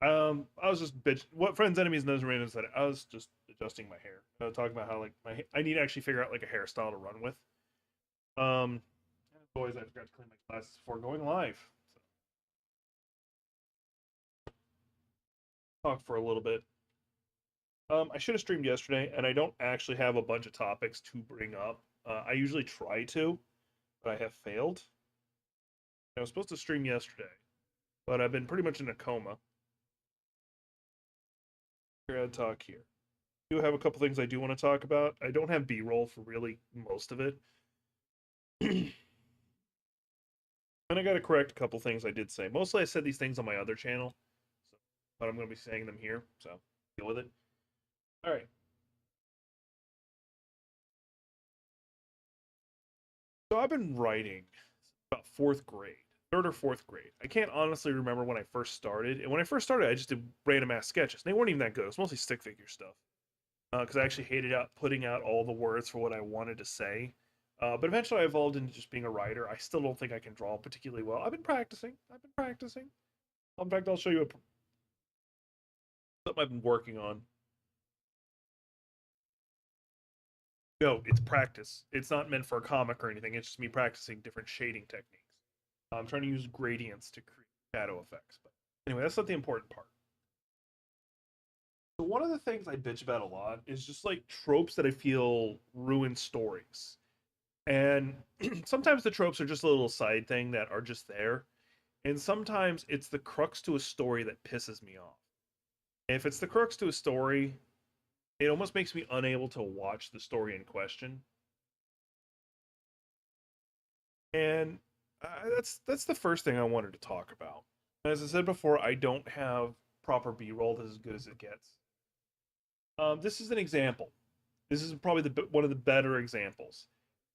I was just what friends, enemies, and those random said. I was just adjusting my hair. Talking about how like I need to actually figure out like a hairstyle to run with. Um, and as always, I forgot to clean my glasses before going live. So talk for a little bit. I should have streamed yesterday, and I don't actually have a bunch of topics to bring up. I usually try to, but I have failed. I was supposed to stream yesterday, but I've been pretty much in a coma. We're gonna talk here. I do have a couple things I do want to talk about. I don't have B-roll for really most of it. And I got to correct a couple things I did say. Mostly I said these things on my other channel, so, but I'm going to be saying them here, so deal with it. All right. So I've been writing about fourth grade, third or fourth grade. I can't honestly remember when I first started. And when I first started, I just did random ass sketches. And they weren't even that good. It was mostly stick figure stuff. Because I actually hated out putting out all the words for what I wanted to say. But eventually I evolved into just being a writer. I still don't think I can draw particularly well. I've been practicing. I've been practicing. In fact, I'll show you something I've been working on. No, it's practice. It's not meant for a comic or anything. It's just me practicing different shading techniques. I'm trying to use gradients to create shadow effects. But anyway, that's not the important part. So one of the things I bitch about a lot is just like tropes that I feel ruin stories. And sometimes the tropes are just a little side thing that are just there. And sometimes it's the crux to a story that pisses me off. And if it's the crux to a story, it almost makes me unable to watch the story in question. And that's the first thing I wanted to talk about. As I said before, I don't have proper B-roll that's as good as it gets. This is an example. This is probably one of the better examples.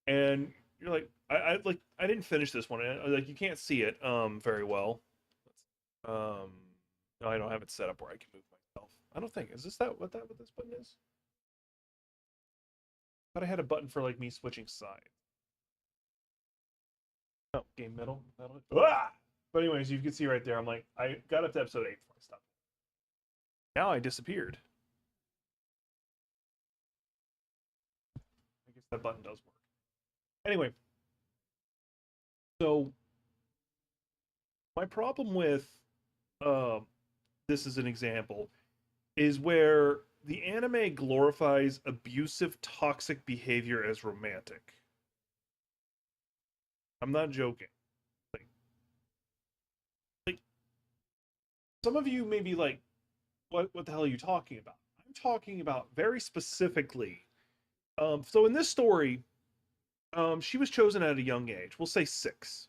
And you're like, I didn't finish this one. Like you can't see it very well. Um, no, I don't have it set up where I can move myself. I don't think is this that what this button is? I thought I had a button for like me switching sides. Oh, game middle. Ah! But anyways, you can see right there. I'm like, I got up to episode 8 before I stopped. Now I disappeared. I guess that button does work. Anyway, so my problem with uh, this is an example is where the anime glorifies abusive, toxic behavior as romantic. I'm not joking. Like, like some of you may be like, what the hell are you talking about? I'm talking about very specifically. So in this story, she was chosen at a young age. We'll say 6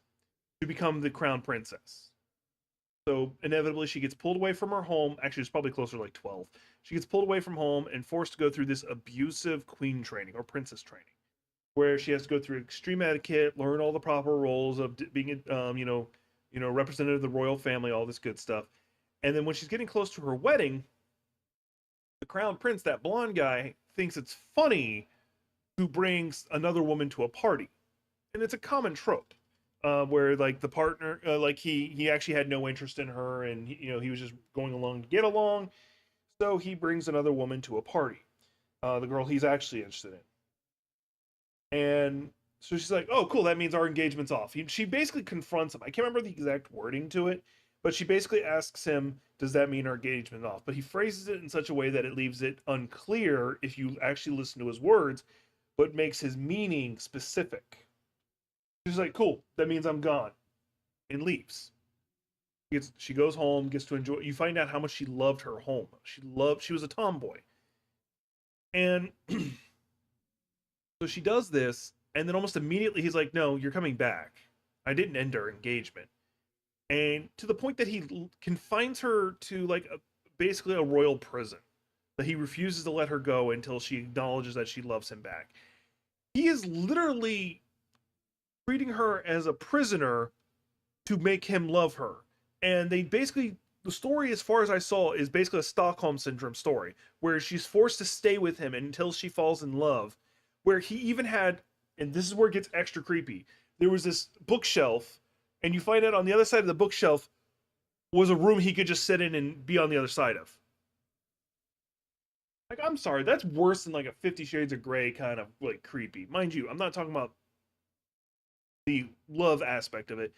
to become the crown princess. So inevitably, she gets pulled away from her home. Actually, it's probably closer to like 12. She gets pulled away from home and forced to go through this abusive queen training or princess training, where she has to go through extreme etiquette, learn all the proper roles of being, representative of the royal family, all this good stuff. And then when she's getting close to her wedding, the crown prince, that blonde guy, thinks it's funny who brings another woman to a party, and it's a common trope. Where like the partner, like he actually had no interest in her, and he was just going along to get along, so he brings another woman to a party, the girl he's actually interested in, and so she's like, "Oh, cool, that means our engagement's off." She basically confronts him. I can't remember the exact wording to it, but she basically asks him, "Does that mean our engagement's off?" But he phrases it in such a way that it leaves it unclear if you actually listen to his words, but makes his meaning specific. She's like, "Cool, that means I'm gone," and leaves. She goes home, gets to enjoy. You find out how much she loved her home. She was a tomboy, and so she does this, and then almost immediately he's like, "No, you're coming back. I didn't end our engagement," and to the point that he confines her to like basically a royal prison. That he refuses to let her go until she acknowledges that she loves him back. He is literally treating her as a prisoner to make him love her. And they basically, the story, as far as I saw, is basically a Stockholm syndrome story where she's forced to stay with him until she falls in love. Where he even had, and this is where it gets extra creepy, there was this bookshelf, and you find out on the other side of the bookshelf, was a room he could just sit in and be on the other side of. Like, I'm sorry, that's worse than like a 50 Shades of Grey kind of like creepy. Mind you, I'm not talking about the love aspect of it,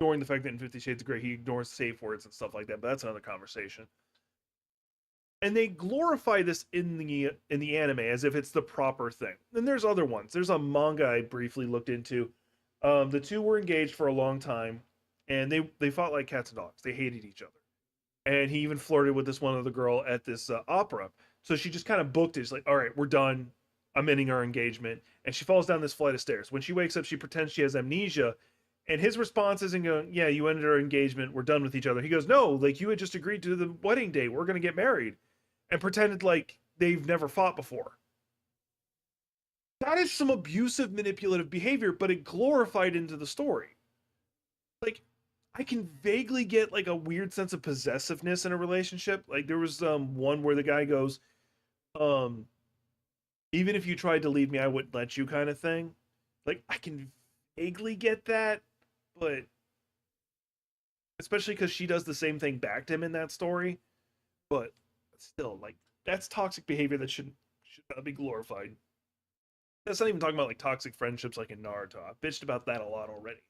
ignoring the fact that in 50 Shades of Grey he ignores safe words and stuff like that, but that's another conversation. And they glorify this in the anime as if it's the proper thing. And there's other ones. There's a manga I briefly looked into. The two were engaged for a long time, and they fought like cats and dogs. They hated each other, and he even flirted with this one other girl at this opera. So she just kind of booked it. She's like, "All right, we're done. I'm ending our engagement." And she falls down this flight of stairs. When she wakes up, she pretends she has amnesia, and his response isn't going, "Yeah, you ended our engagement. We're done with each other." He goes, "No, like you had just agreed to the wedding date. We're gonna get married," and pretended like they've never fought before. That is some abusive, manipulative behavior, but it glorified into the story. Like, I can vaguely get like a weird sense of possessiveness in a relationship. Like there was one where the guy goes, um, even if you tried to leave me, I wouldn't let you kind of thing. Like I can vaguely get that, but especially because she does the same thing back to him in that story. But still, like that's toxic behavior that should not be glorified. That's not even talking about like toxic friendships like in Naruto. I've bitched about that a lot already.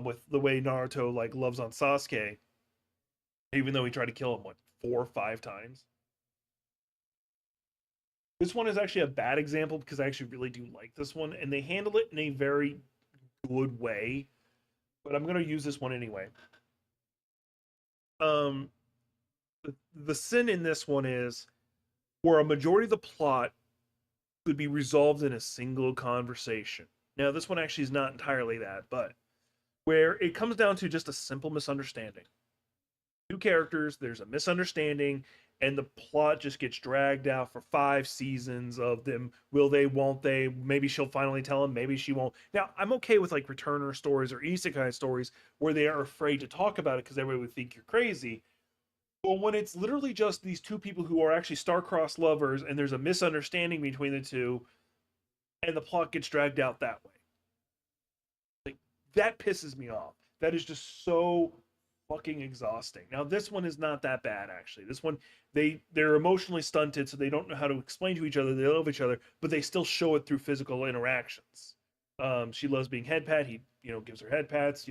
With the way Naruto like loves on Sasuke, even though he tried to kill him what 4 or 5 times. This one is actually a bad example because I actually really do like this one, and they handle it in a very good way. But I'm gonna use this one anyway. Um, the sin in this one is where a majority of the plot could be resolved in a single conversation. Now, this one actually is not entirely that, but where it comes down to just a simple misunderstanding. Two characters, there's a misunderstanding, and the plot just gets dragged out for 5 seasons of them. Will they, won't they? Maybe she'll finally tell him, maybe she won't. Now, I'm okay with like returner stories or isekai stories where they are afraid to talk about it because everybody would think you're crazy. But when it's literally just these two people who are actually star-crossed lovers and there's a misunderstanding between the two and the plot gets dragged out that way, like that pisses me off. That is just so fucking exhausting. Now this one is not that bad actually. This one they're emotionally stunted, so they don't know how to explain to each other they love each other, but they still show it through physical interactions. She loves being head pat. He gives her head pats.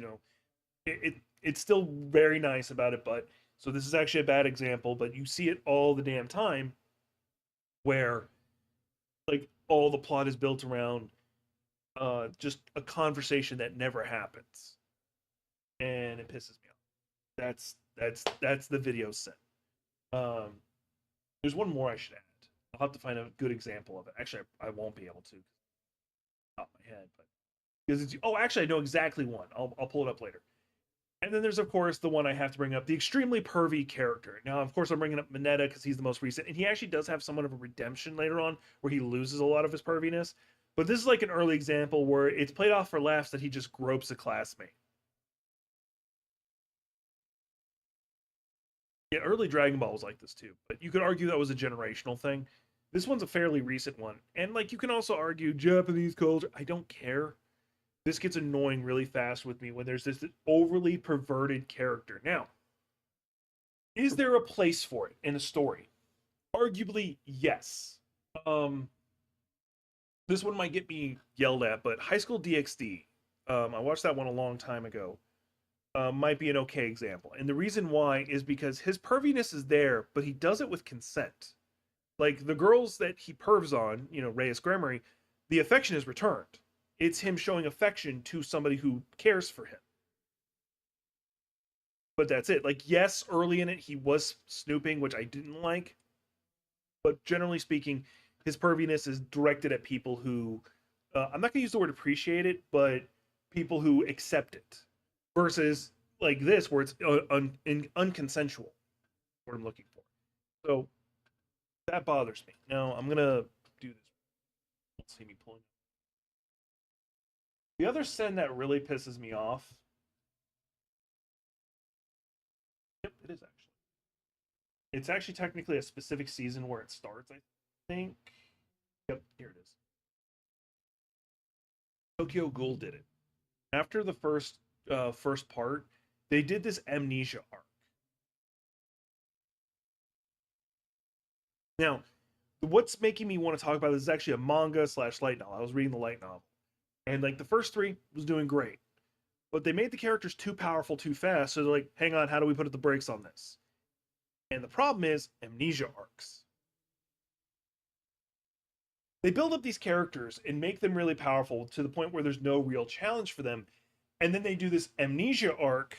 It's still very nice about it, but so this is actually a bad example, but you see it all the damn time where like all the plot is built around just a conversation that never happens, and it pisses me off. That's the video set. Um, there's one more I should add. I'll have to find a good example of it. Actually, I won't be able to top my head, but because it's actually I know exactly one. I'll pull it up later. And then there's of course the one I have to bring up, the extremely pervy character. Now, of course, I'm bringing up Mineta because he's the most recent, and he actually does have somewhat of a redemption later on where he loses a lot of his perviness. But this is like an early example where it's played off for laughs that he just gropes a classmate. Yeah, early Dragon Ball was like this too, but you could argue that was a generational thing. This one's a fairly recent one, and like you can also argue Japanese culture. I don't care. This gets annoying really fast with me when there's this overly perverted character. Now, is there a place for it in a story? Arguably, yes. Um, this one might get me yelled at, but High School DxD. I watched that one a long time ago. Might be an okay example. And the reason why is because his perviness is there, but he does it with consent. Like the girls that he pervs on, Reyes Gremory, the affection is returned. It's him showing affection to somebody who cares for him. But that's it. Like, yes, early in it, he was snooping, which I didn't like. But generally speaking, his perviness is directed at people who, I'm not going to use the word appreciate it, but people who accept it. Versus like this, where it's unconsensual. What I'm looking for. So that bothers me. Now I'm gonna do this. Don't see me pulling. The other sin that really pisses me off. Yep, it is actually. It's actually technically a specific season where it starts. I think. Yep, here it is. Tokyo Ghoul did it after the first part. They did this amnesia arc. Now, what's making me want to talk about this is actually a manga slash light novel. I was reading the light novel, and like the first three was doing great, but they made the characters too powerful too fast. So they're like, hang on, how do we put the brakes on this? And the problem is amnesia arcs. They build up these characters and make them really powerful to the point where there's no real challenge for them. And then they do this amnesia arc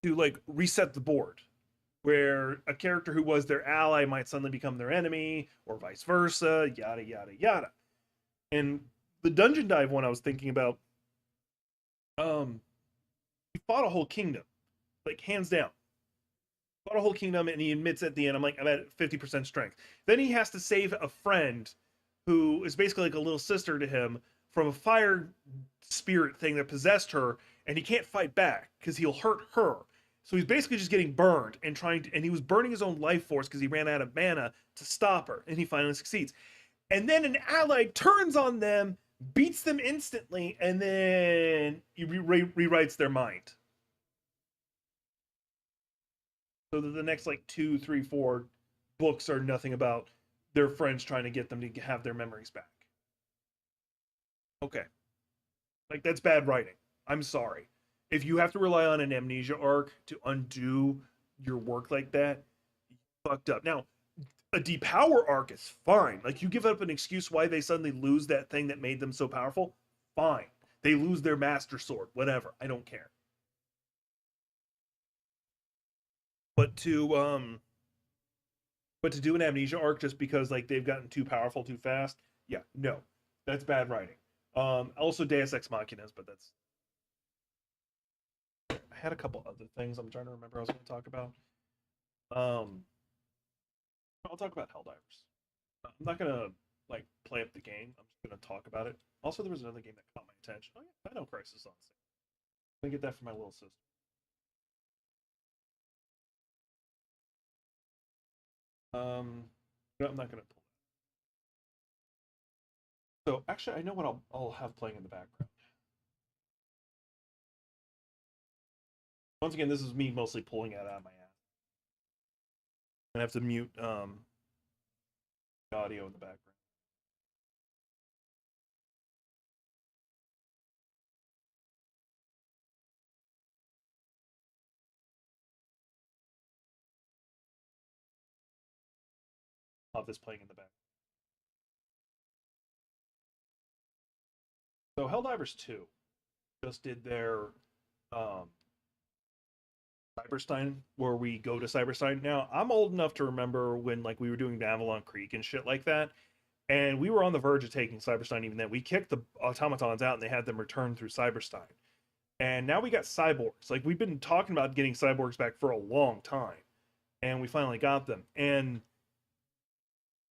to like reset the board, where a character who was their ally might suddenly become their enemy, or vice versa, yada, yada, yada. And the dungeon dive one I was thinking about, he fought a whole kingdom, like hands down. Fought a whole kingdom, and he admits at the end, I'm like, I'm at 50% strength. Then he has to save a friend who is basically like a little sister to him from a fire spirit thing that possessed her, and he can't fight back because he'll hurt her. So he's basically just getting burned and trying to, and he was burning his own life force because he ran out of mana to stop her, and he finally succeeds. And then an ally turns on them, beats them instantly, and then he rewrites their mind. So that the next like two, three, four books are nothing about their friends trying to get them to have their memories back. Okay, like that's bad writing. I'm sorry. If you have to rely on an amnesia arc to undo your work like that, you fucked up. Now, a depower arc is fine. Like you give up an excuse why they suddenly lose that thing that made them so powerful, fine. They lose their master sword, whatever. I don't care. But to do an amnesia arc just because like they've gotten too powerful too fast, yeah, no. That's bad writing. Also Deus Ex Machinas, but that's I had a couple other things I'm trying to remember I was going to talk about. Um, I'll talk about Helldivers. I'm not gonna like play up the game. I'm just gonna talk about it. Also, there was another game that caught my attention. Oh yeah, Dino Crisis on sale. I'm gonna get that for my little sister. No, I'm not gonna pull that. So actually, I know what I'll have playing in the background. Once again, this is me mostly pulling it out of my ass. I have to mute the audio in the background. I'll have this playing in the background. So Helldivers 2 just did their um, Cyberstein, where we go to Cyberstein. Now, I'm old enough to remember when like we were doing Avalon Creek and shit like that, and we were on the verge of taking Cyberstein. Even then, we kicked the automatons out, and they had them return through Cyberstein. And now we got cyborgs. Like we've been talking about getting cyborgs back for a long time, and we finally got them. And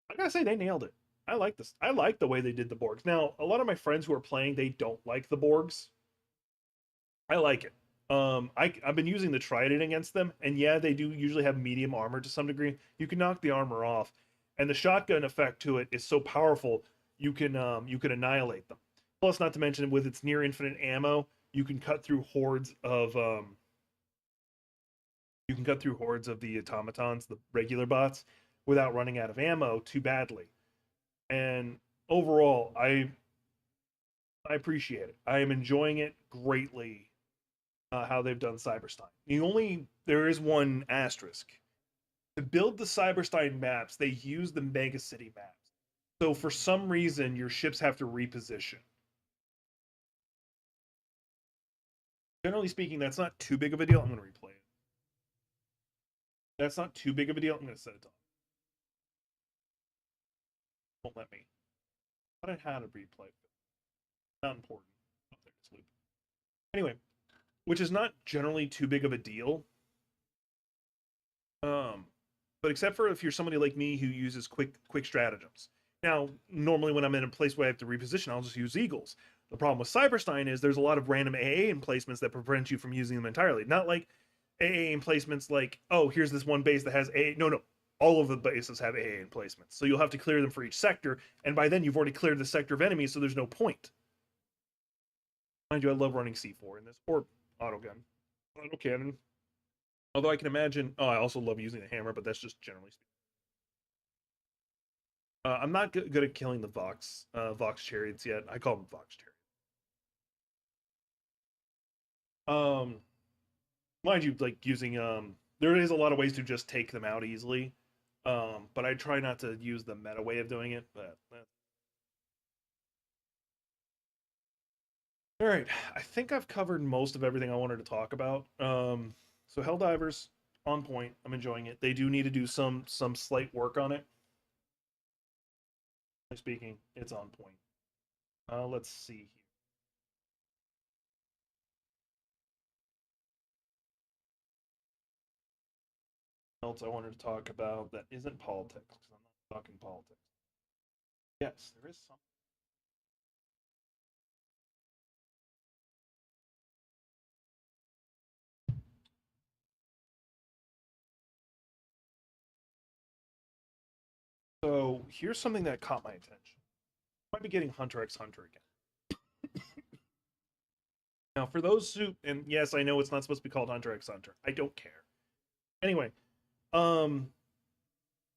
I gotta say, they nailed it. I like this. I like the way they did the Borgs. Now, a lot of my friends who are playing, they don't like the Borgs. I like it. I've been using the Trident against them, and yeah, they do usually have medium armor to some degree. You can knock the armor off, and the shotgun effect to it is so powerful you can annihilate them. Plus, not to mention with its near infinite ammo, you can cut through hordes of you can cut through hordes of the automatons, the regular bots, without running out of ammo too badly. And overall, I appreciate it. I am enjoying it greatly. How they've done Cyberstein. There is one asterisk. To build the Cyberstein maps, they use the Mega City maps. So for some reason, your ships have to reposition. Generally speaking, that's not too big of a deal. I'm going to replay it. That's not too big of a deal. I'm going to set it off. Won't let me. But I had a replay. Not important. Oh, there it's loop. Anyway, which is not generally too big of a deal. Um, but except for if you're somebody like me who uses quick stratagems. Now, normally when I'm in a place where I have to reposition, I'll just use eagles. The problem with Cyberstein is there's a lot of random AA emplacements that prevent you from using them entirely. Not like AA emplacements like, oh, here's this one base that has AA. No, no. All of the bases have AA emplacements. So you'll have to clear them for each sector, and by then you've already cleared the sector of enemies, so there's no point. Mind you, I love running C4 in this, or autogun. Autocannon. Although I can imagine, oh, I also love using the hammer, but that's just generally speaking. I'm not good at killing the Vox chariots yet. I call them Vox chariots. Um, Mind you, like using there is a lot of ways to just take them out easily. But I try not to use the meta way of doing it. But all right, I think I've covered most of everything I wanted to talk about. So Helldivers on point. I'm enjoying it. They do need to do some slight work on it. Speaking, it's on point. Let's see here. Else I wanted to talk about that isn't politics because I'm not talking politics. Yes, there is some. So here's something that caught my attention. I might be getting Hunter x Hunter again. Now, for those who, and yes, I know it's not supposed to be called Hunter x Hunter. I don't care. Anyway, um,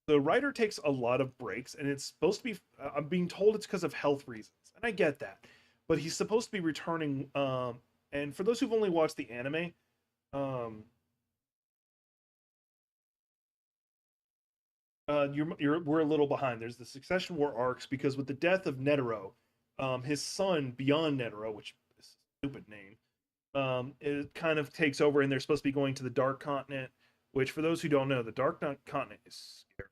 the writer takes a lot of breaks, and it's supposed to be. I'm being told it's because of health reasons, and I get that. But he's supposed to be returning. And for those who've only watched the anime, um, we're a little behind. There's the Succession War arcs because with the death of Netero, his son Beyond Netero, which is a stupid name, it kind of takes over, and they're supposed to be going to the Dark Continent. Which, for those who don't know, the Dark Continent is scary.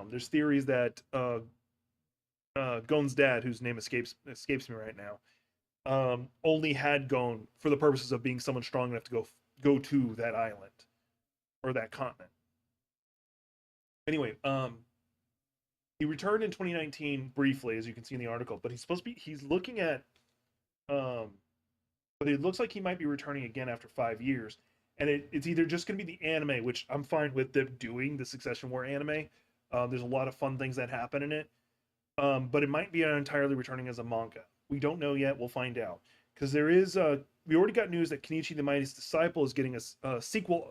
There's theories that Gon's dad, whose name escapes me right now, only had Gon for the purposes of being someone strong enough to go to that island or that continent. Anyway, he returned in 2019 briefly, as you can see in the article, but he's looking at um, but it looks like he might be returning again after 5 years. And it's either just going to be the anime, which I'm fine with them doing the Succession War anime. There's a lot of fun things that happen in it, but it might be entirely returning as a manga. We don't know yet. We'll find out because there is. We already got news that Kenichi the Mightiest Disciple is getting a sequel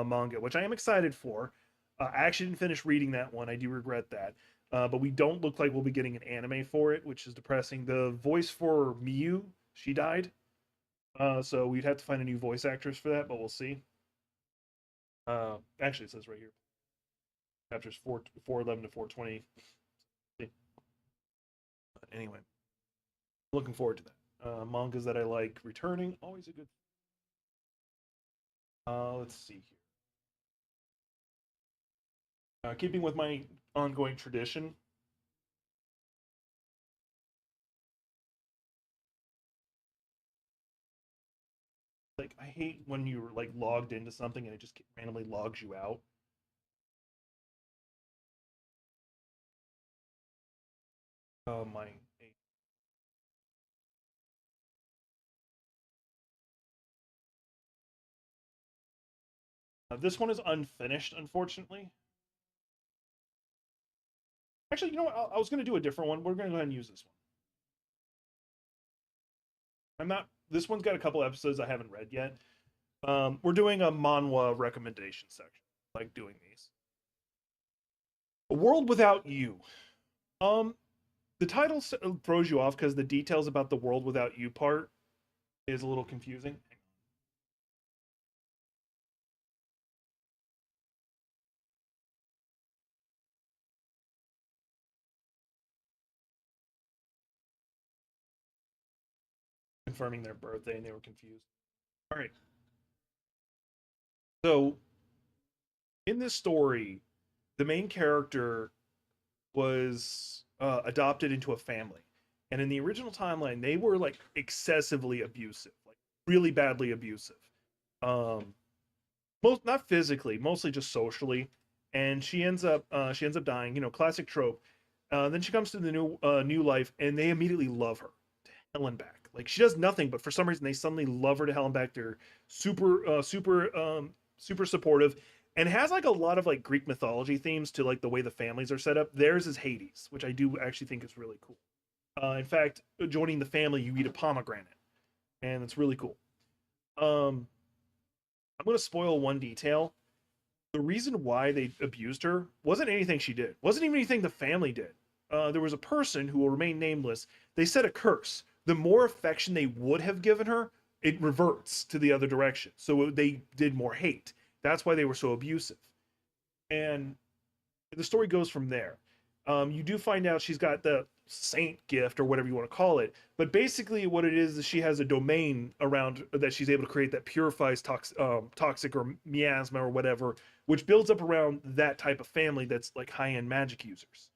manga, which I am excited for. I actually didn't finish reading that one. I do regret that. But we don't look like we'll be getting an anime for it, which is depressing. The voice for Miyu, she died. So we'd have to find a new voice actress for that, but we'll see. Actually, it says right here, chapters 411 to 420. But anyway, looking forward to that. Mangas that I like returning, always a good. Let's see here. Keeping with my ongoing tradition, like I hate when you're like logged into something and it just randomly logs you out. My this one is unfinished, unfortunately. Actually, you know what? I was going to do a different one. We're going to go ahead and use this one. I'm not. This one's got a couple episodes I haven't read yet. We're doing a manhwa recommendation section. I like doing these. A World Without You. Um, the title throws you off because the details about the World Without You part is a little confusing. Confirming their birthday and they were confused. All right. So in this story, the main character was adopted into a family. And in the original timeline, they were like excessively abusive, like really badly abusive. Um, most not physically, mostly just socially. And she ends up dying. You know, classic trope. Then she comes to the new life, and they immediately love her to hell and back. Like she does nothing, but for some reason they suddenly love her to hell and back. They're super supportive, and has like a lot of like Greek mythology themes to like the way the families are set up. Theirs is Hades, which I do actually think is really cool. In fact, joining the family, you eat a pomegranate, and it's really cool. Um, I'm going to spoil one detail. the reason why they abused her wasn't anything she did, wasn't even anything the family did. There was a person who will remain nameless. They said a curse. The more affection they would have given her, it reverts to the other direction. So they did more hate. That's why they were so abusive. And the story goes from there. You do find out she's got the saint gift or whatever you want to call it, but basically what it is she has a domain around that she's able to create that purifies toxic or miasma or whatever, which builds up around that type of family that's like high end magic users.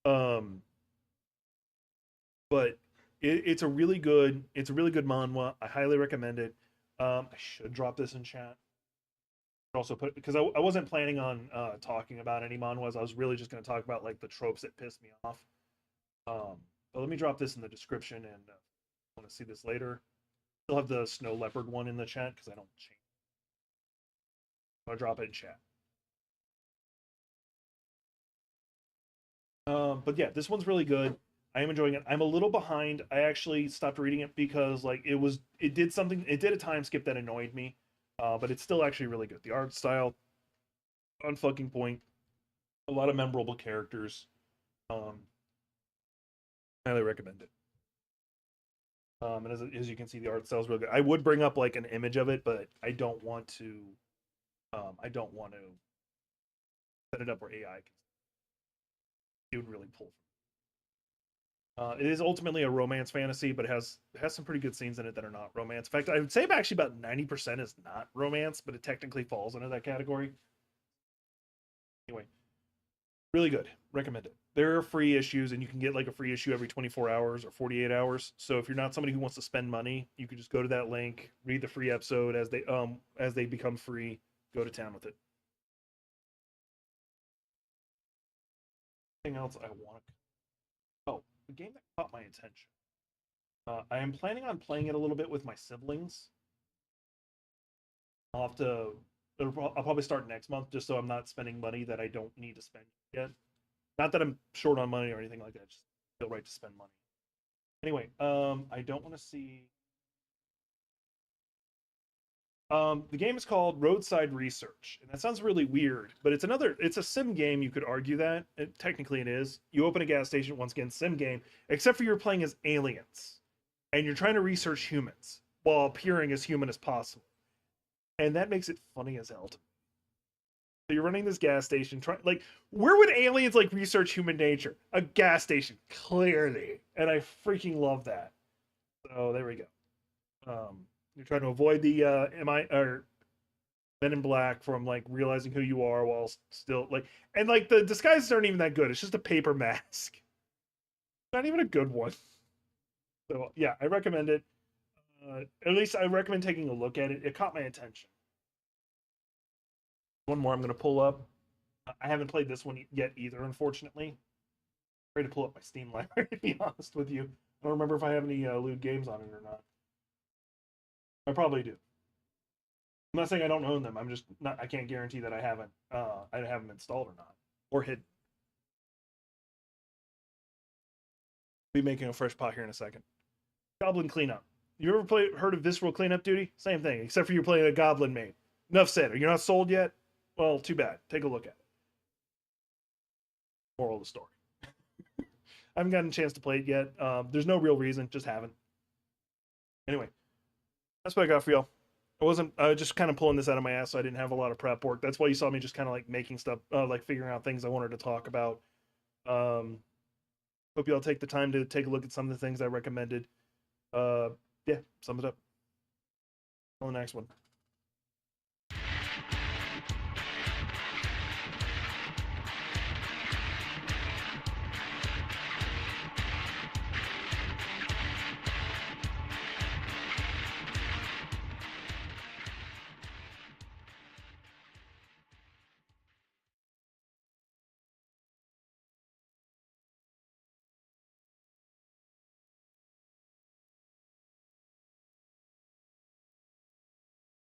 Um, but it's a really good manhwa. I highly recommend it. I should drop this in chat. Also put because I wasn't planning on talking about any manhwas. I was really just going to talk about like the tropes that pissed me off. But let me drop this in the description and want to see this later. Still have the snow leopard one in the chat because I don't change. I'll drop it in chat. But yeah, this one's really good. I am enjoying it. I'm a little behind. I actually stopped reading it because like it did something. It did a time skip that annoyed me. But it's still actually really good. The art style on fucking point. A lot of memorable characters. Um, Highly recommend it. And as you can see, the art style is really good. I would bring up like an image of it, but I don't want to. I don't want to set it up where AI can. It would really pull. It is ultimately a romance fantasy, but it has some pretty good scenes in it that are not romance. In fact, I would say actually about 90% is not romance, but it technically falls into that category. Anyway, really good. Recommend it. There are free issues, and you can get like a free issue every 24 hours or 48 hours. So if you're not somebody who wants to spend money, you could just go to that link, read the free episode as they become free. Go to town with it. Anything else I want? Oh, the game that caught my attention. I am planning on playing it a little bit with my siblings. I'll have to. I'll probably start next month, just so I'm not spending money that I don't need to spend yet. Not that I'm short on money or anything like that. Just feel right to spend money. Anyway, I don't want to see. The game is called Roadside Research, and that sounds really weird, but it's a sim game. You could argue that technically it is. You open a gas station, once again, sim game, except for you're playing as aliens, and you're trying to research humans while appearing as human as possible, and that makes it funny as hell. So you're running this gas station, like where would aliens like research human nature? A gas station, clearly, and I freaking love that. So there we go. You're trying to avoid the MI or Men in Black from like realizing who you are while still like, and like the disguises aren't even that good. It's just a paper mask. Not even a good one. So yeah, I recommend it. At least I recommend taking a look at it. It caught my attention. One more I'm going to pull up. I haven't played this one yet either, unfortunately. I'm ready to pull up my Steam library, to be honest with you. I don't remember if I have any lewd games on it or not. I probably do. I'm not saying I don't own them. I'm just not. I can't guarantee that I have them installed or not, or hidden. Be making a fresh pot here in a second. Goblin cleanup. You ever heard of visceral cleanup duty? Same thing, except for you're playing a goblin main. Enough said. Are you not sold yet? Well, too bad. Take a look at it. Moral of the story. I haven't gotten a chance to play it yet. There's no real reason, just haven't. Anyway, that's what I got for y'all. I wasn't just kind of pulling this out of my ass, so I didn't have a lot of prep work. That's why you saw me just kind of like making stuff, like figuring out things I wanted to talk about. Um, Hope y'all take the time to take a look at some of the things I recommended. Yeah, sum it up. On the next one.